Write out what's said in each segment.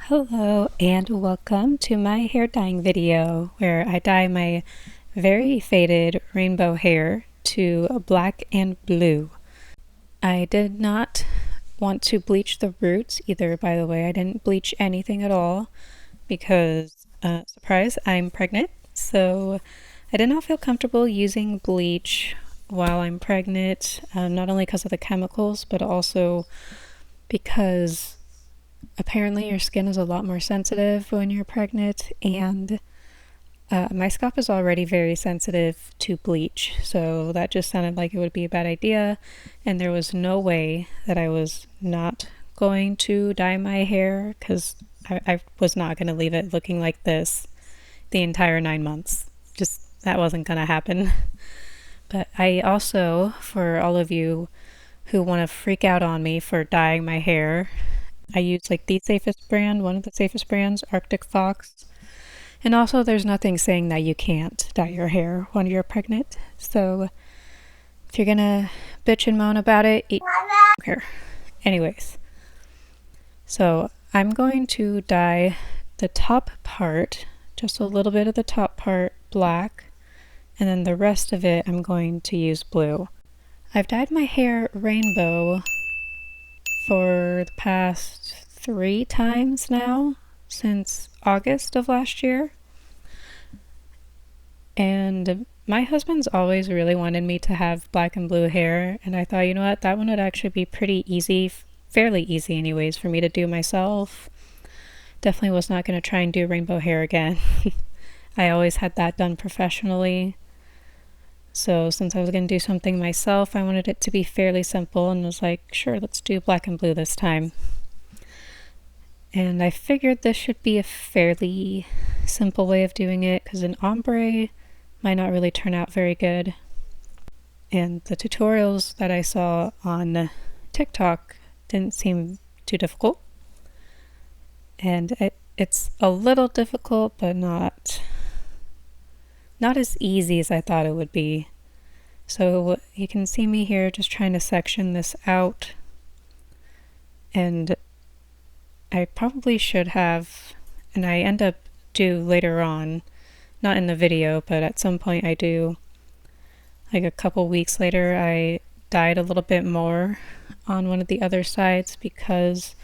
Hello and welcome to my hair dyeing video where I dye my very faded rainbow hair to black and blue. I did not want to bleach the roots either, by the way. I didn't bleach anything at all because, surprise, I'm pregnant. So I did not feel comfortable using bleach while I'm pregnant, not only because of the chemicals, but also because apparently your skin is a lot more sensitive when you're pregnant, and my scalp is already very sensitive to bleach, so that just sounded like it would be a bad idea, and there was no way that I was not going to dye my hair because I was not going to leave it looking like this the entire 9 months. Just that wasn't going to happen. But I also, for all of you who want to freak out on me for dyeing my hair, I use like the safest brand, one of the safest brands, Arctic Fox. And also there's nothing saying that you can't dye your hair when you're pregnant. So if you're gonna bitch and moan about it, eat here. Anyways, so I'm going to dye the top part, just a little bit of the top part, black, and then the rest of it I'm going to use blue. I've dyed my hair rainbow for the past 3 times now, since August of last year. And my husband's always really wanted me to have black and blue hair, and I thought, you know what, that one would actually be pretty easy, fairly easy anyways, for me to do myself. Definitely was not going to try and do rainbow hair again. I always had that done professionally. So since I was going to do something myself, I wanted it to be fairly simple and was like, sure, let's do black and blue this time. And I figured this should be a fairly simple way of doing it because an ombre might not really turn out very good. And the tutorials that I saw on TikTok didn't seem too difficult. And it's a little difficult, but not as easy as I thought it would be. So you can see me here just trying to section this out, and I probably should have, and I end up do later on, not in the video, but at some point I do, like a couple weeks later, I dyed a little bit more on one of the other sides because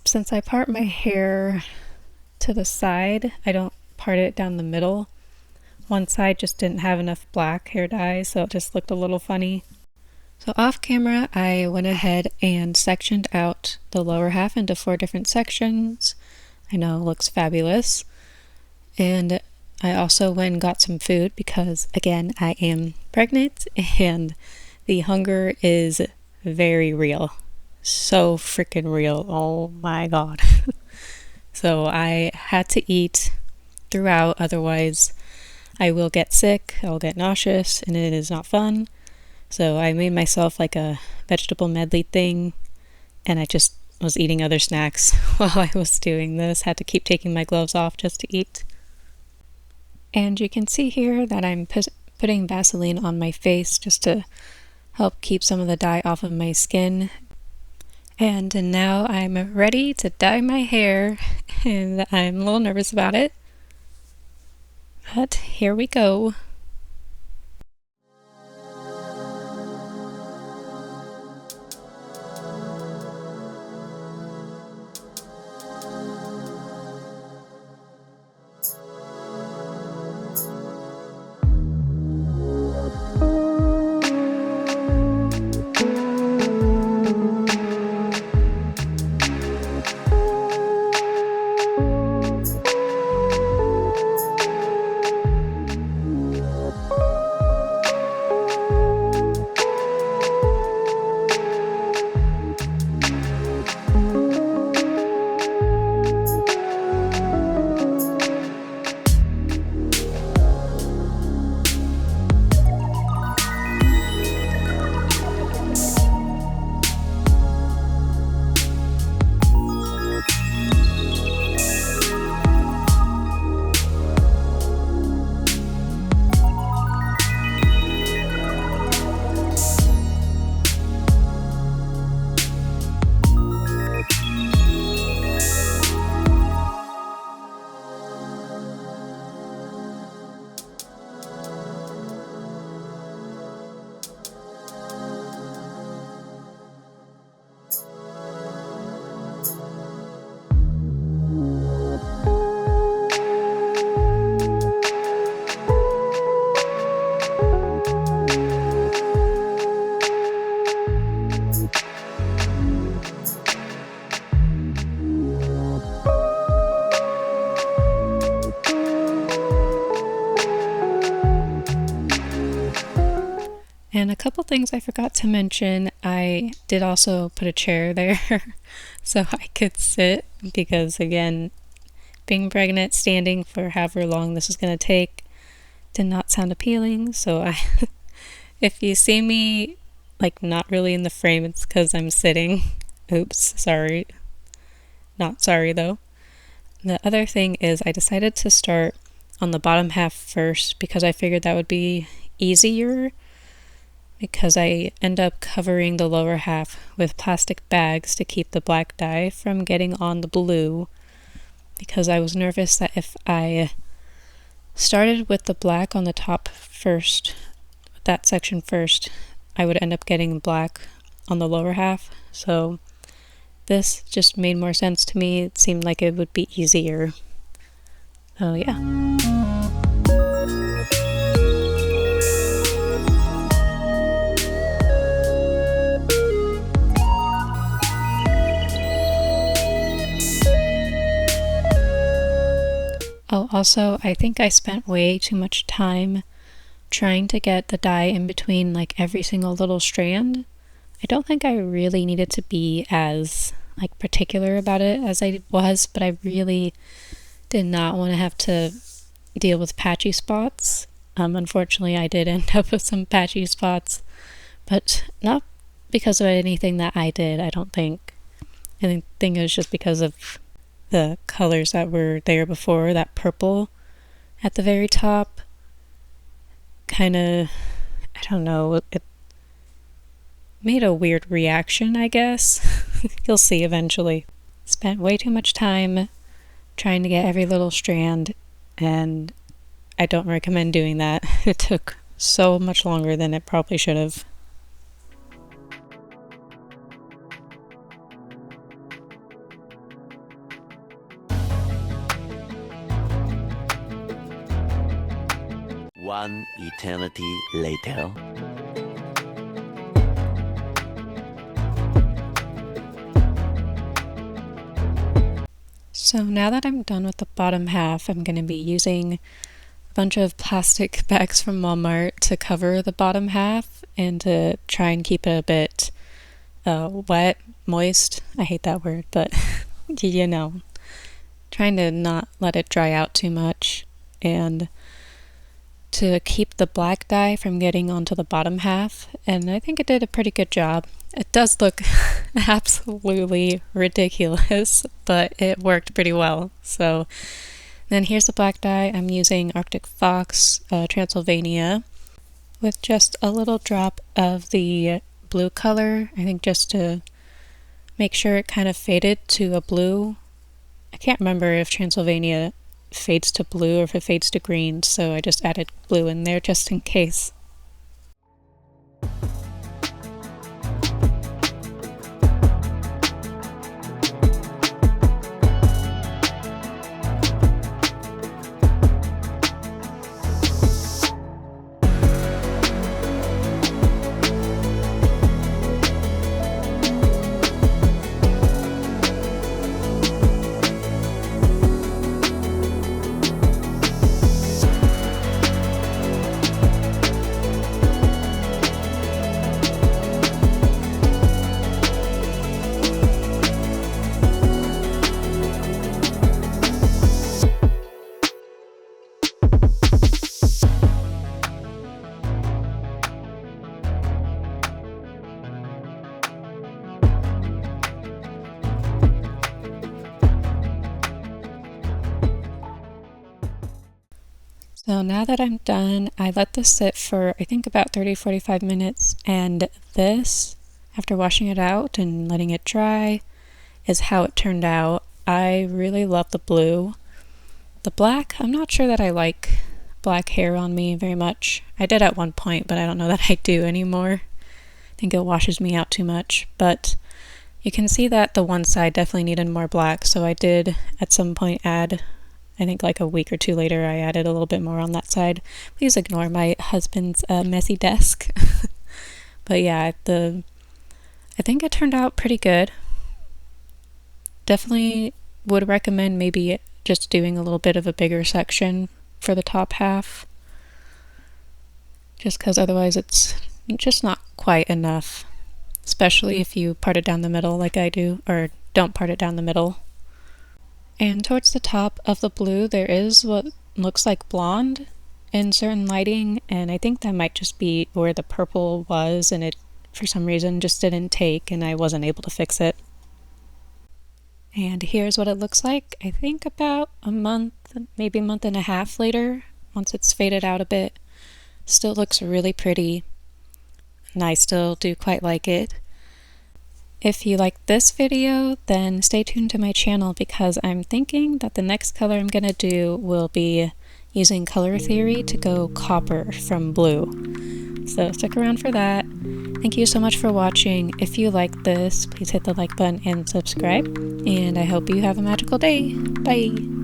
since I part my hair to the side, I don't part it down the middle. One side just didn't have enough black hair dye, so it just looked a little funny. So off camera, I went ahead and sectioned out the lower half into 4 different sections. I know it looks fabulous. And I also went and got some food because, again, I am pregnant and the hunger is very real. So freaking real. Oh my god. So I had to eat throughout, otherwise I will get sick, I'll get nauseous, and it is not fun. So I made myself like a vegetable medley thing, and I just was eating other snacks while I was doing this. Had to keep taking my gloves off just to eat. And you can see here that I'm putting Vaseline on my face just to help keep some of the dye off of my skin. And now I'm ready to dye my hair, and I'm a little nervous about it. But here we go. couple things I forgot to mention. I did also put a chair there so I could sit because, again, being pregnant, standing for however long this is going to take did not sound appealing. So if you see me like not really in the frame, it's because I'm sitting. Oops, sorry. Not sorry though. The other thing is I decided to start on the bottom half first because I figured that would be easier, because I end up covering the lower half with plastic bags to keep the black dye from getting on the blue, because I was nervous that if I started with the black on the top first, that section first, I would end up getting black on the lower half. So this just made more sense to me. It seemed like it would be easier. So yeah. Oh, also, I think I spent way too much time trying to get the dye in between like every single little strand. I don't think I really needed to be as like particular about it as I was, but I really did not want to have to deal with patchy spots. Unfortunately, I did end up with some patchy spots, but not because of anything that I did, I don't think. I think it was just because of the colors that were there before. That purple at the very top kind of, I don't know, it made a weird reaction, I guess. You'll see eventually. Spent way too much time trying to get every little strand, and I don't recommend doing that. It took so much longer than it probably should have. One eternity later. So now that I'm done with the bottom half, I'm going to be using a bunch of plastic bags from Walmart to cover the bottom half and to try and keep it a bit wet, moist. I hate that word, but you know, trying to not let it dry out too much, and to keep the black dye from getting onto the bottom half, and I think it did a pretty good job. It does look absolutely ridiculous, but it worked pretty well. So then here's the black dye. I'm using Arctic Fox Transylvania with just a little drop of the blue color, I think just to make sure it kind of faded to a blue. I can't remember if Transylvania fades to blue or if it fades to green, so I just added blue in there just in case. So now that I'm done, I let this sit for I think about 30-45 minutes, and this, after washing it out and letting it dry, is how it turned out. I really love the blue. The black, I'm not sure that I like black hair on me very much. I did at one point, but I don't know that I do anymore. I think it washes me out too much, but you can see that the one side definitely needed more black, so I did at some point add, I think like a week or two later, I added a little bit more on that side. Please ignore my husband's messy desk. But yeah, I think it turned out pretty good. Definitely would recommend maybe just doing a little bit of a bigger section for the top half, just because otherwise it's just not quite enough, especially if you part it down the middle like I do, or don't part it down the middle. And towards the top of the blue there is what looks like blonde in certain lighting, and I think that might just be where the purple was and it for some reason just didn't take and I wasn't able to fix it. And here's what it looks like, I think about a month, maybe a month and a half later, once it's faded out a bit. Still looks really pretty, and I still do quite like it. If you like this video, then stay tuned to my channel because I'm thinking that the next color I'm gonna do will be using color theory to go copper from blue. So stick around for that. Thank you so much for watching. If you like this, please hit the like button and subscribe. And I hope you have a magical day. Bye!